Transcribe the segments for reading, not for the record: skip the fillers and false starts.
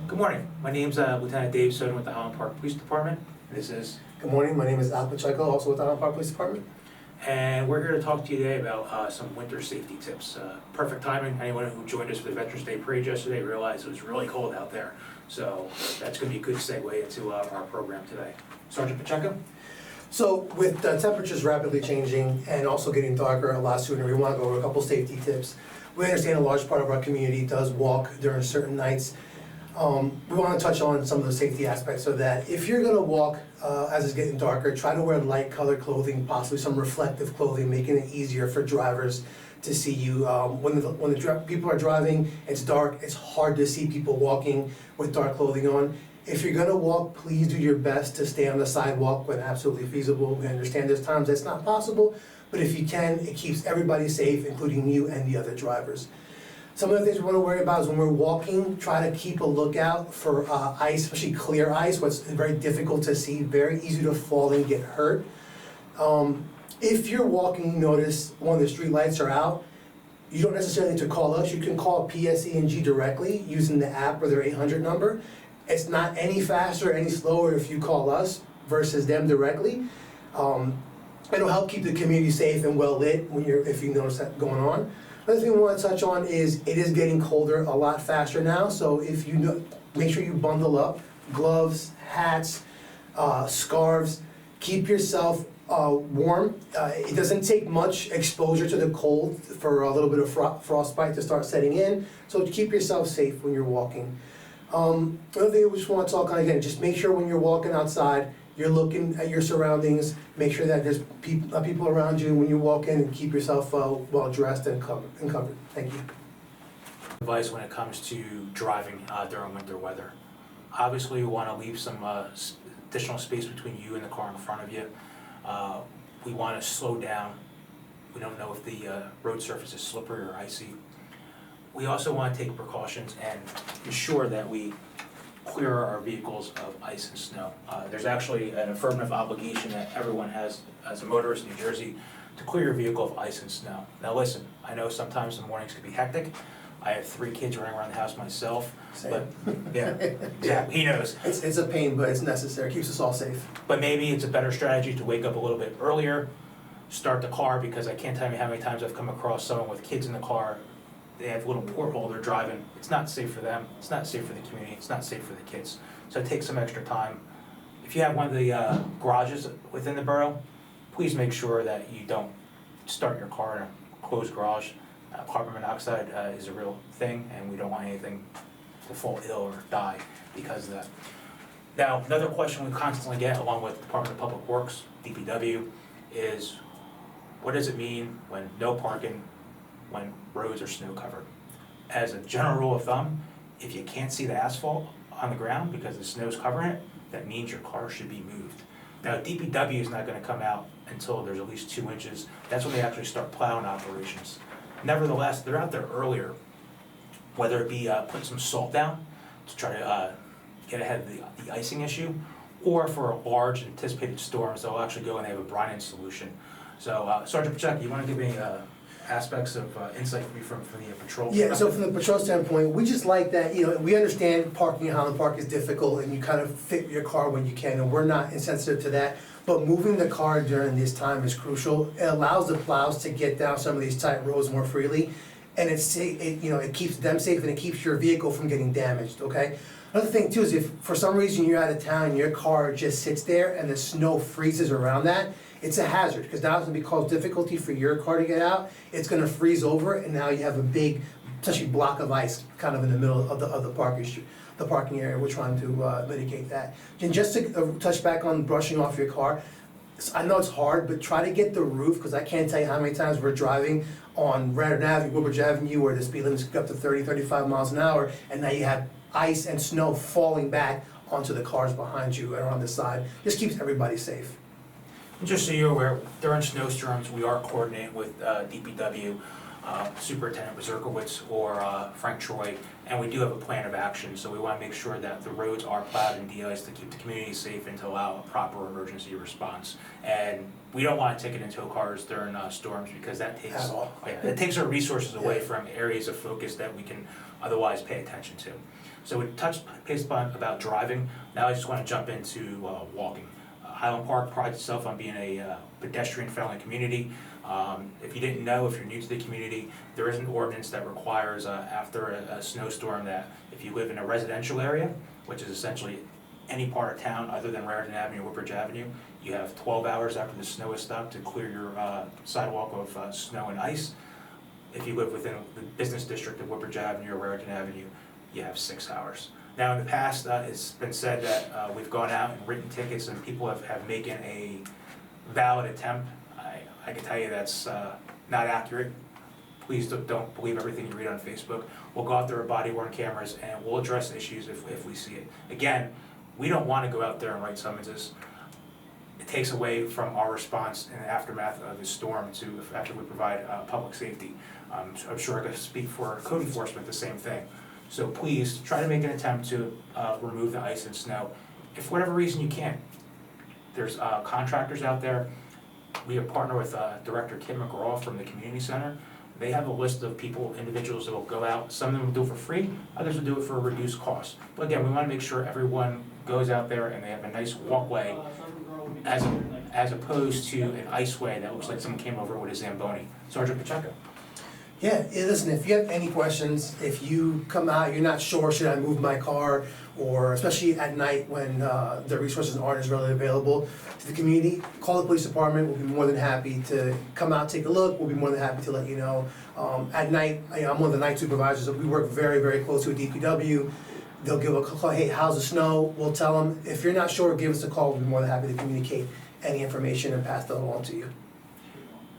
Good morning. My name's Lieutenant Dave Soden with the Highland Park Police Department. This is, Good morning, my name is Al Pacheco, also with the Highland Park Police Department. and we're here to talk to you today about some winter safety tips. Perfect timing. Anyone who joined us for the Veterans Day Parade yesterday realized it was really cold out there. So that's going to be a good segue into our program today. Sergeant Pacheco? So with the temperatures rapidly changing and also getting darker a lot sooner, we want to go over a couple safety tips. We understand a large part of our community does walk during certain nights. We want to touch on some of the safety aspects of that. If you're going to walk as it's getting darker, try to wear light colored clothing, possibly some reflective clothing, making it easier for drivers to see you. When the people are driving, it's dark, it's hard to see people walking with dark clothing on. If you're going to walk, please do your best to stay on the sidewalk when absolutely feasible. We understand there's times that's not possible, but if you can, it keeps everybody safe, including you and the other drivers. Some of the things we want to worry about is when we're walking, try to keep a lookout for ice, especially clear ice, what's very difficult to see, very easy to fall and get hurt. If you're walking, you notice one of the street lights are out, you don't necessarily need to call us. You can call PSE&G directly using the app or their 800 number. It's not any faster, any slower if you call us versus them directly. It'll help keep the community safe and well lit if you notice that going on. Another thing we want to touch on is it is getting colder a lot faster now, so if you know, make sure you bundle up gloves, hats, scarves, keep yourself warm. It doesn't take much exposure to the cold for a little bit of frostbite to start setting in, so keep yourself safe when you're walking. Another thing we just want to talk on again, just make sure when you're walking outside, you're looking at your surroundings, make sure that there's people around you when you walk in, and keep yourself well dressed and covered. Thank you. Advice when it comes to driving during winter weather. Obviously, we want to leave some additional space between you and the car in front of you. We want to slow down. We don't know if the road surface is slippery or icy. We also want to take precautions and ensure that we clear our vehicles of ice and snow. There's actually an affirmative obligation that everyone has as a motorist in New Jersey to clear your vehicle of ice and snow. Now listen, I know sometimes the mornings can be hectic. I have 3 kids running around the house myself. Same. But yeah, exactly, he knows. It's a pain, but it's necessary. It keeps us all safe. But maybe it's a better strategy to wake up a little bit earlier, start the car, because I can't tell you how many times I've come across someone with kids in the car. They have a little porthole they're driving. It's not safe for them. It's not safe for the community. It's not safe for the kids. So take some extra time. If you have one of the garages within the borough, please make sure that you don't start your car in a closed garage. Carbon monoxide is a real thing, and we don't want anything to fall ill or die because of that. Now, another question we constantly get, along with Department of Public Works, DPW, is what does it mean when no parking when roads are snow covered? As a general rule of thumb, if you can't see the asphalt on the ground because the snow's covering it, that means your car should be moved. Now, DPW is not going to come out until there's at least 2 inches. That's when they actually start plowing operations. Nevertheless, they're out there earlier, whether it be putting some salt down to try to get ahead of the icing issue, or for large anticipated storms, they'll actually go and they have a brine-in solution. So, Sergeant Pacheco, you want to give me aspects of insight from the patrol? Yeah, so from the patrol standpoint, we just like that, we understand parking at Highland Park is difficult and you kind of fit your car when you can, and we're not insensitive to that. But moving the car during this time is crucial. It allows the plows to get down some of these tight roads more freely, and it keeps them safe and it keeps your vehicle from getting damaged, okay? Another thing too is if for some reason you're out of town and your car just sits there and the snow freezes around that, it's a hazard, because now it's going to cause difficulty for your car to get out. It's going to freeze over, and now you have a big, essentially block of ice kind of in the middle of the parking area. We're trying to mitigate that. And just to touch back on brushing off your car, I know it's hard, but try to get the roof, because I can't tell you how many times we're driving on Radnor Avenue, Woodbridge Avenue, where the speed limit is up to 30, 35 miles an hour, and now you have ice and snow falling back onto the cars behind you and on the side. Just keeps everybody safe. Just so you're aware, during snowstorms, we are coordinating with DPW. Superintendent Bezerkowitz or Frank Troy, and we do have a plan of action, so we want to make sure that the roads are plowed and de-iced to keep the community safe and to allow a proper emergency response. And we don't want to take it in tow cars during storms, because that takes, At all. it takes our resources away Yeah. from areas of focus that we can otherwise pay attention to. So we touched base upon about driving. Now I just want to jump into walking. Highland Park prides itself on being a pedestrian-friendly community. If you didn't know, if you're new to the community, there is an ordinance that requires after a snowstorm that if you live in a residential area, which is essentially any part of town other than Raritan Avenue or Woodbridge Avenue, you have 12 hours after the snow is stopped to clear your sidewalk of snow and ice. If you live within the business district of Woodbridge Avenue or Raritan Avenue, you have 6 hours. Now, in the past, it's been said that we've gone out and written tickets and people have made a valid attempt. I can tell you that's not accurate. Please don't believe everything you read on Facebook. We'll go out there with body-worn cameras and we'll address issues if we see it. Again, we don't want to go out there and write summonses. It takes away from our response in the aftermath of the storm after we provide public safety. I'm sure I could speak for code enforcement, the same thing. So please try to make an attempt to remove the ice and snow. If for whatever reason you can't, there's contractors out there. We have partnered with Director Kim McGraw from the Community Center. They have a list of people, individuals that will go out. Some of them will do it for free, others will do it for a reduced cost. But again, we want to make sure everyone goes out there and they have a nice walkway as opposed to an iceway that looks like someone came over with a Zamboni. Sergeant Pacheco. Yeah, listen, if you have any questions, if you come out, you're not sure, should I move my car, or especially at night when the resources aren't as readily available to the community, call the police department. We'll be more than happy to come out, take a look. We'll be more than happy to let you know. At night, I'm one of the night supervisors. We work very, very closely with DPW. They'll give a call, hey, how's the snow? We'll tell them. If you're not sure, give us a call. We'll be more than happy to communicate any information and pass that along to you.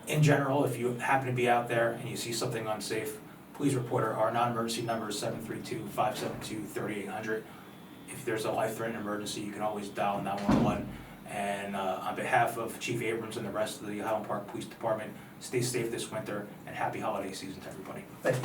In general, if you happen to be out there and you see something unsafe, please report it. Our non-emergency number is 732-572-3800. If there's a life-threatening emergency, you can always dial 911. And on behalf of Chief Abrams and the rest of the Highland Park Police Department, stay safe this winter and happy holiday season to everybody. Thank you.